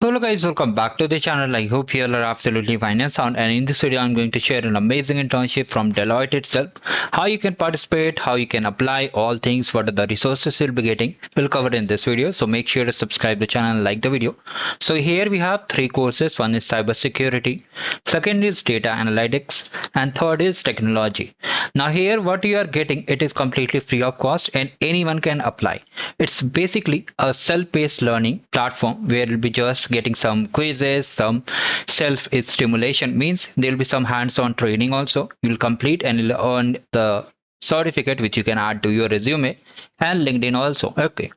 Hello guys, welcome back to the channel. I hope you all are absolutely fine and sound, and in this video I'm going to share an amazing internship from Deloitte itself. How you can participate, how you can apply, all things, what are the resources you'll be getting, we'll cover in this video. So make sure to subscribe the channel and like the video. So here we have three courses. One is cybersecurity, second is data analytics, and third is technology. Now here what you are getting, it is completely free of cost and anyone can apply. It's basically a self-paced learning platform where you'll be just getting some quizzes, some self-stimulation, means there'll be some hands-on training also. You'll complete and you'll earn the certificate which you can add to your resume and LinkedIn also. Okay.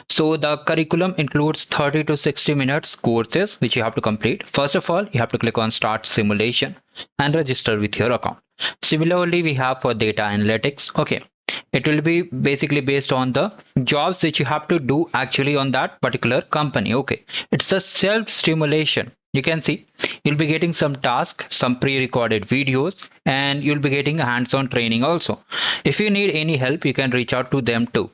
So the curriculum includes 30 to 60 minutes courses which you have to complete. First of all, you have to click on start simulation and register with your account. Similarly, we have for data analytics. Okay. It will be basically based on the jobs which you have to do actually on that particular company. Okay. It's a self stimulation. You can see you'll be getting some tasks, some pre-recorded videos, and you'll be getting hands-on training also. If you need any help, you can reach out to them too.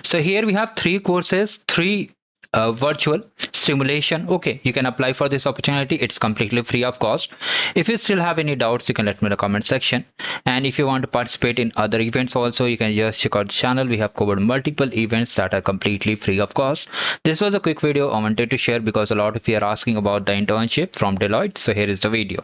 So here we have three courses, three virtual stimulation. Okay, you can apply for this opportunity. It's completely free of cost. If you still have any doubts, you can let me in the comment section. And if you want to participate in other events also, you can just check out the channel. We have covered multiple events that are completely free of cost. This was a quick video I wanted to share because a lot of you are asking about the internship from Deloitte. So here is the video.